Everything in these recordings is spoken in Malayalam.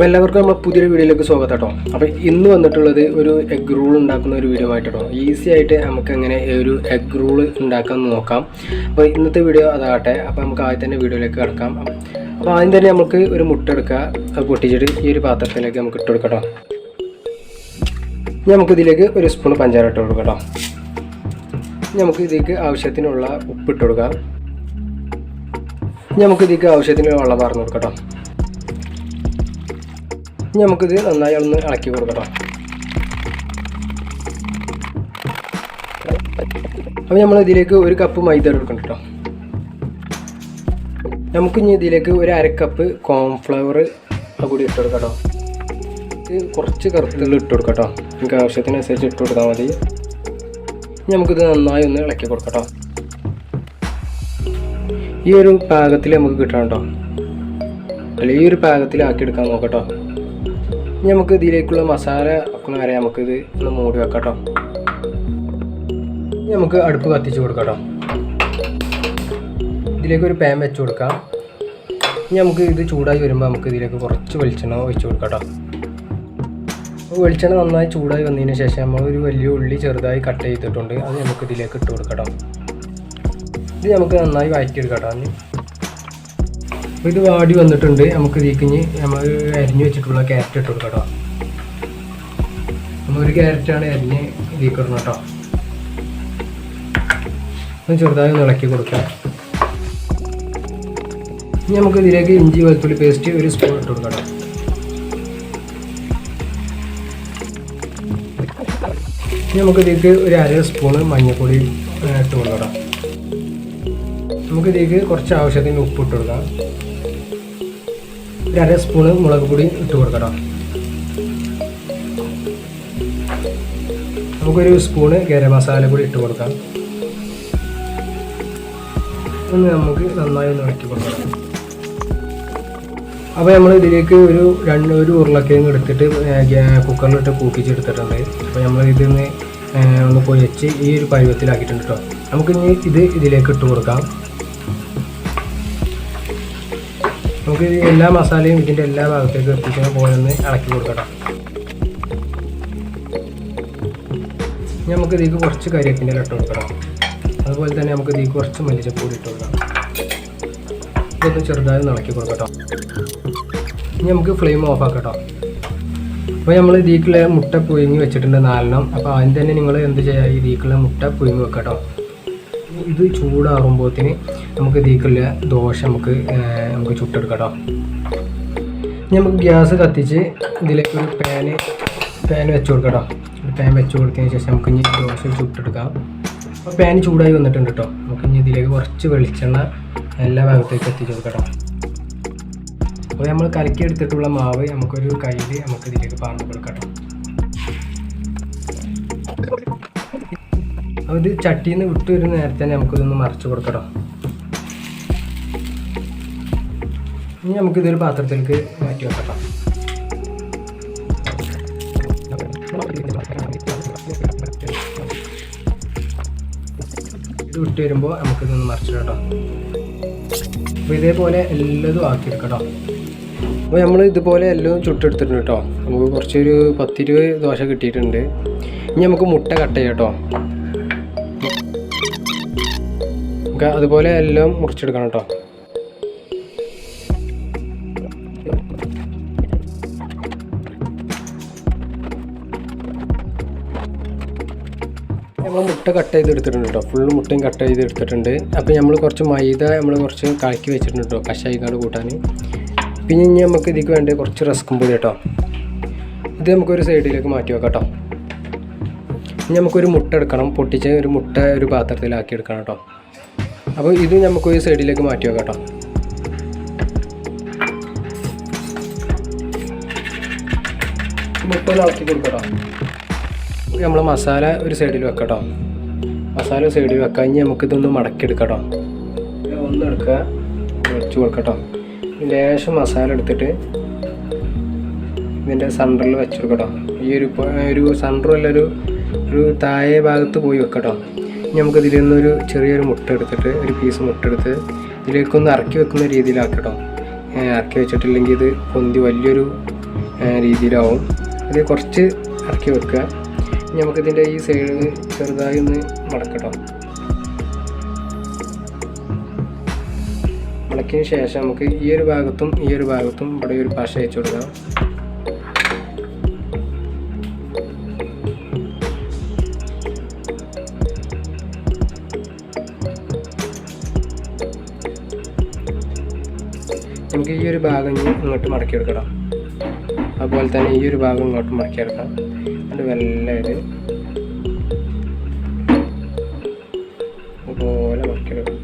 അപ്പോൾ എല്ലാവർക്കും നമ്മൾ പുതിയൊരു വീഡിയോയിലേക്ക് സ്വാഗതം കേട്ടോ. അപ്പോൾ ഇന്ന് വന്നിട്ടുള്ളത് ഒരു എഗ് റോൾ ഉണ്ടാക്കുന്ന ഒരു വീഡിയോ ആയിട്ടോ. ഈസി ആയിട്ട് നമുക്ക് എങ്ങനെ ഒരു എഗ് റോൾ ഉണ്ടാക്കാമെന്ന് നോക്കാം. അപ്പോൾ ഇന്നത്തെ വീഡിയോ അതാകട്ടെ. അപ്പോൾ നമുക്ക് ആദ്യം തന്നെ വീഡിയോയിലേക്ക് കിടക്കാം. അപ്പോൾ ആദ്യം തന്നെ നമുക്ക് ഒരു മുട്ട എടുക്കുക, അത് പൊട്ടിച്ചിട്ട് ഈ ഒരു പാത്രത്തിലേക്ക് നമുക്ക് ഇട്ട് കൊടുക്കാം കേട്ടോ. നമുക്കിതിലേക്ക് ഒരു സ്പൂൺ പഞ്ചാര ഇട്ട് കൊടുക്കാം കേട്ടോ. നമുക്ക് ഇതിലേക്ക് ആവശ്യത്തിനുള്ള ഉപ്പ് ഇട്ട് കൊടുക്കാം. നമുക്കിതിലേക്ക് ആവശ്യത്തിന് വെള്ളം പാർന്ന് കൊടുക്കാം കേട്ടോ. നമുക്കിത് നന്നായി ഒന്ന് ഇളക്കി കൊടുക്കണം. അപ്പോൾ നമ്മൾ ഇതിലേക്ക് ഒരു കപ്പ് മൈദ എടുക്കണം കേട്ടോ. നമുക്ക് ഇനി ഇതിലേക്ക് ഒരു അരക്കപ്പ് കോൺഫ്ലവർ കൂടി ഇട്ട് കൊടുക്കാം കേട്ടോ. ഇത് കുറച്ച് കറുത്തിൽ ഇട്ട് കൊടുക്കാം കേട്ടോ. നമുക്ക് ആവശ്യത്തിനനുസരിച്ച് ഇട്ട് കൊടുത്താൽ മതി. നമുക്കിത് നന്നായി ഒന്ന് ഇളക്കി കൊടുക്കാം കേട്ടോ. ഈ ഒരു പാകത്തിൽ നമുക്ക് കിട്ടണം കേട്ടോ. അല്ല, ഈ ഒരു പാകത്തിലാക്കി എടുക്കാൻ നോക്കട്ടോ. നമുക്ക് ഇതിലേക്കുള്ള മസാല ഒക്കെ വരെ നമുക്കിത് ഒന്ന് മൂടി വെക്കാം കേട്ടോ. നമുക്ക് അടുപ്പ് കത്തിച്ച് കൊടുക്കാം കേട്ടോ. ഇതിലേക്ക് ഒരു പാൻ വെച്ച് കൊടുക്കാം. നമുക്ക് ഇത് ചൂടായി വരുമ്പോൾ നമുക്ക് ഇതിലേക്ക് കുറച്ച് വെളിച്ചെണ്ണ ഒഴിച്ച് കൊടുക്കാം കേട്ടോ. വെളിച്ചെണ്ണ നന്നായി ചൂടായി വന്നതിന് ശേഷം നമ്മൾ ഒരു വലിയ ഉള്ളി ചെറുതായി കട്ട് ചെയ്തിട്ടുണ്ട്, അത് നമുക്ക് ഇതിലേക്ക് ഇട്ട് കൊടുക്കാം കേട്ടോ. ഇത് നമുക്ക് നന്നായി വഴറ്റിയെടുക്കാം കേട്ടോ. അപ്പോൾ ഇത് വാടി വന്നിട്ടുണ്ട്. നമുക്ക് ഇതിലേക്ക് നമ്മൾ അരിഞ്ഞ് വെച്ചിട്ടുള്ള ക്യാരറ്റ് ഇട്ട് കൊടുക്കാം കേട്ടോ. നമ്മളൊരു ക്യാരറ്റാണ് അരിഞ്ഞ് ഇതിലേക്ക് ഇടണം കേട്ടോ. ഒന്ന് ചെറുതായി ഒന്ന് ഇളക്കി കൊടുക്കാം. ഇനി നമുക്ക് ഇതിലേക്ക് ഇഞ്ചി വെളുത്തുള്ളി പേസ്റ്റ് ഒരു സ്പൂൺ ഇട്ട് കൊടുക്കാം കേട്ടോ. ഇനി നമുക്ക് ഇതിലേക്ക് ഒരു അര സ്പൂണ് മഞ്ഞൾപ്പൊടി ഇട്ട് കൊടുക്കാം. നമുക്ക് ഇതിലേക്ക് കുറച്ച് ആവശ്യത്തിന് ഉപ്പ് ഇട്ട് കൊടുക്കാം. ഒരു അര സ്പൂണ് മുളക് പൊടി ഇട്ട് കൊടുക്കാം. നമുക്കൊരു സ്പൂണ് ഗരം മസാല കൂടി ഇട്ട് കൊടുക്കാം. ഒന്ന് നമുക്ക് നന്നായി ഒന്ന് ഇളക്കി കൊടുക്കാം. അപ്പോൾ നമ്മൾ ഇതിലേക്ക് ഒരു ഉരുളക്കിഴങ്ങ് എടുത്തിട്ട് കുക്കറിലിട്ട് കൂക്കിച്ചെടുത്തിട്ടുണ്ട്. അപ്പോൾ നമ്മൾ ഇതിന്ന് ഒന്ന് പൊഴിച്ച് ഈ ഒരു പരുവത്തിലാക്കിയിട്ടുണ്ട് കേട്ടോ. നമുക്കിനി ഇതിലേക്ക് ഇട്ട് കൊടുക്കാം. നമുക്ക് എല്ലാ മസാലയും ഇതിൻ്റെ എല്ലാ ഭാഗത്തേക്ക് എത്തിക്കുന്ന പോലെ ഒന്ന് ഇളക്കി കൊടുക്കണം. നമുക്ക് ഇതിലേക്ക് കുറച്ച് കരിവേപ്പിൻ്റെ ഇട്ട് കൊടുക്കണം. അതുപോലെ തന്നെ നമുക്ക് ഇതിലേക്ക് കുറച്ച് മല്ലിച്ചപ്പൊടി ഇട്ട് കൊടുക്കണം. ഇതൊന്ന് ചെറുതായി ഇളക്കി കൊടുക്കട്ടോ. ഇനി നമുക്ക് ഫ്ലെയിം ഓഫ് ആക്കട്ടോ. അപ്പോൾ നമ്മൾ ഇതിലേക്കുള്ള മുട്ട പുഴുങ്ങി വെച്ചിട്ടുണ്ട് 4 അപ്പോൾ ആദ്യം തന്നെ നിങ്ങൾ എന്ത് ചെയ്യുക, ഇതിലേക്കുള്ള മുട്ട പുഴുങ്ങി വെക്കട്ടോ. ഇത് ചൂടാറുമ്പോഴത്തേന് നമുക്ക് ഇതിലേക്കുള്ള ദോശ നമുക്ക് ചുട്ടെടുക്കട്ടോ. നമുക്ക് ഗ്യാസ് കത്തിച്ച് ഇതിലേക്ക് ഒരു പാൻ വെച്ച് കൊടുക്കട്ടോ. പാൻ വെച്ച് കൊടുത്തതിന് ശേഷം നമുക്ക് ഇനി ദോശ ചുട്ടെടുക്കാം. അപ്പോൾ പാൻ ചൂടായി വന്നിട്ടുണ്ട് കേട്ടോ. നമുക്ക് ഇനി ഇതിലേക്ക് കുറച്ച് വെളിച്ചെണ്ണ എല്ലാ ഭാഗത്തേക്ക് എത്തിച്ച് കൊടുക്കട്ടോ. അപ്പോൾ നമ്മൾ കലക്കി എടുത്തിട്ടുള്ള മാവ് നമുക്കൊരു കയ്യിൽ നമുക്ക് ഇതിലേക്ക് പാർന്ന് കൊടുക്കട്ടോ. അപ്പോൾ ഇത് ചട്ടിയിൽ നിന്ന് വിട്ട് വരുന്ന നേരത്തെ തന്നെ നമുക്കിതൊന്ന് മറിച്ച് കൊടുക്കണം. ഇനി നമുക്കിതൊരു പാത്രത്തിലേക്ക് മാറ്റി വെക്കാം. ഇത് വിട്ട് വരുമ്പോൾ നമുക്കിതൊന്ന് മറിച്ചിടട്ടോ. അപ്പോൾ ഇതേപോലെ എല്ലാതും ആക്കിയെടുക്കട്ടോ. അപ്പോൾ നമ്മൾ ഇതുപോലെ എല്ലാം ചുട്ടെടുത്തിട്ടുണ്ട് കേട്ടോ. നമുക്ക് കുറച്ചൊരു 10-20 ദോശ കിട്ടിയിട്ടുണ്ട്. ഇനി നമുക്ക് മുട്ട കട്ട് ചെയ്യാം കേട്ടോ. അതുപോലെ എല്ലാം മുറിച്ചെടുക്കണം കേട്ടോ. നമ്മൾ മുട്ട കട്ട് ചെയ്തെടുത്തിട്ടുണ്ട് കേട്ടോ. ഫുള്ള് മുട്ടയും കട്ട് ചെയ്തെടുത്തിട്ടുണ്ട്. അപ്പോൾ നമ്മൾ കുറച്ച് മൈദ കുറച്ച് കലക്കി വെച്ചിട്ടുണ്ട് കേട്ടോ, കഷായിക്കാട് കൂട്ടാൻ. പിന്നെ ഇനി നമുക്ക് ഇതിലേക്ക് വേണ്ടി കുറച്ച് റസ്കും പൊടി കേട്ടോ. ഇത് നമുക്കൊരു സൈഡിലേക്ക് മാറ്റി വെക്കാം കേട്ടോ. ഇനി നമുക്കൊരു മുട്ട എടുക്കണം. പൊട്ടിച്ച് ഒരു മുട്ട ഒരു പാത്രത്തിലാക്കി എടുക്കണം കേട്ടോ. അപ്പോൾ ഇത് നമുക്കൊരു സൈഡിലേക്ക് മാറ്റി വെക്കാം കേട്ടോ. മുട്ടയിലാക്കി കൊടുക്കാം. നമ്മൾ മസാല ഒരു സൈഡിൽ വെക്കാം കേട്ടോ. മസാല സൈഡിൽ വെക്കാം. ഇനി നമുക്കിതൊന്ന് മടക്കിയെടുക്കാം കേട്ടോ. ഒന്ന് എടുക്കുക, വെച്ച് കൊടുക്കാം. ലേശം മസാല എടുത്തിട്ട് ഇതിൻ്റെ സെൻറ്ററിൽ വെച്ച് കൊടുക്കാം. ഈ ഒരു സെൻറ്ററല്ല, ഒരു താഴെ ഭാഗത്ത് പോയി വെക്കാം. നമുക്ക് ഇതിൽ നിന്നൊരു ചെറിയൊരു മുട്ട എടുത്തിട്ട് ഒരു പീസ് മുട്ട എടുത്ത് ഇതിലേക്കൊന്ന് ഇറക്കി വെക്കുന്ന രീതിയിലാക്കട്ടോ. ഇറക്കി വെച്ചിട്ടില്ലെങ്കിൽ ഇത് പൊന്തി വലിയൊരു രീതിയിലാവും. ഇത് കുറച്ച് ഇറക്കി വെക്കുക. ഇനി നമുക്കിതിൻ്റെ ഈ സൈഡ് ചെറുതായി ഒന്ന് മടക്കട്ടോ. മടക്കിയതിന് ശേഷം നമുക്ക് ഈ ഒരു ഭാഗത്തും ഇവിടെ ഒരു പശ വെച്ച് കൊടുക്കാം. നമുക്ക് ഈ ഒരു ഭാഗം ഇങ്ങോട്ട് മടക്കിയെടുക്കണം. അതുപോലെ തന്നെ ഈ ഒരു ഭാഗം ഇങ്ങോട്ട് മടക്കിയെടുക്കാം. അത് വെള്ളം ഇത് ഇതുപോലെ മടക്കിയെടുക്കാം.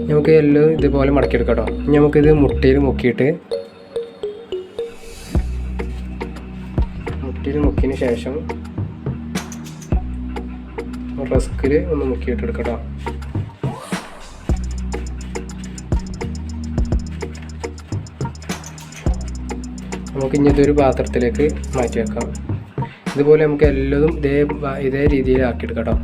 നമുക്ക് എല്ലാം ഇതുപോലെ മടക്കിയെടുക്കാം കേട്ടോ. ഇനി നമുക്കിത് മുട്ടയിൽ മുക്കിയതിന് ശേഷം റസ്കിൽ ഒന്ന് മുക്കിയിട്ടെടുക്കാം. നമുക്ക് ഇനി ഇതൊരു പാത്രത്തിലേക്ക് മാറ്റി വെക്കാം. ഇതുപോലെ നമുക്ക് എല്ലതും ഇതേ രീതിയിൽ ആക്കിയെടുക്കാം.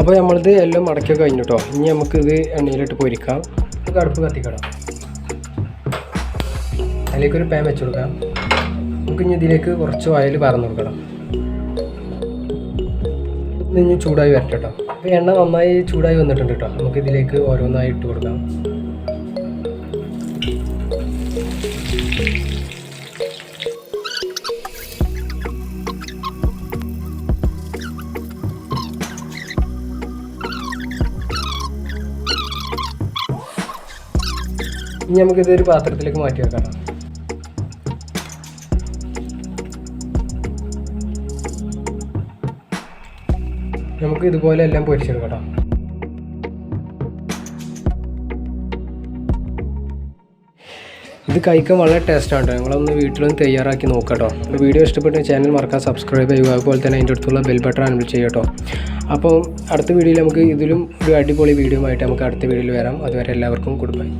അപ്പോൾ നമ്മളിത് എല്ലാം മടക്കി കഴിഞ്ഞു കേട്ടോ. ഇനി നമുക്കിത് എണ്ണയിലിട്ട് പൊരിക്കാം. നമുക്ക് അടുപ്പ് കത്തിക്കണം. അതിലേക്കൊരു പാൻ വെച്ച് കൊടുക്കാം. നമുക്ക് ഇനി ഇതിലേക്ക് കുറച്ച് ഓയിൽ പറന്ന് കൊടുക്കണം. ഇനി ചൂടായി വരട്ടെ കേട്ടോ. അപ്പോൾ എണ്ണ നന്നായി ചൂടായി വന്നിട്ടുണ്ട് കേട്ടോ. നമുക്ക് ഇതിലേക്ക് ഓരോന്നായി ഇട്ട് കൊടുക്കാം. ഇനി നമുക്കിതൊരു പാത്രത്തിലേക്ക് മാറ്റി വെക്കാം. നമുക്ക് ഇതുപോലെ എല്ലാം പൊരിച്ചെടുക്കാം. ഇത് കഴിക്കാൻ വളരെ ടേസ്റ്റാണ്. നിങ്ങളൊന്ന് വീട്ടിലൊന്ന് തയ്യാറാക്കി നോക്കട്ടോ. അപ്പോൾ വീഡിയോ ഇഷ്ടപ്പെട്ട ചാനൽ മറക്കാൻ സബ്സ്ക്രൈബ് ചെയ്യുക. അതുപോലെ തന്നെ അതിൻ്റെ അടുത്തുള്ള ബെൽ ബട്ടൺ എനേബിൾ ചെയ്യട്ടോ. അപ്പോൾ അടുത്ത വീഡിയോയിൽ നമുക്ക് ഇതിലും ഒരു അടിപൊളി വീഡിയോ ആയിട്ട് നമുക്ക് അടുത്ത വീഡിയോയിൽ വരാം. അതുവരെ എല്ലാവർക്കും ഗുഡ് ബൈ.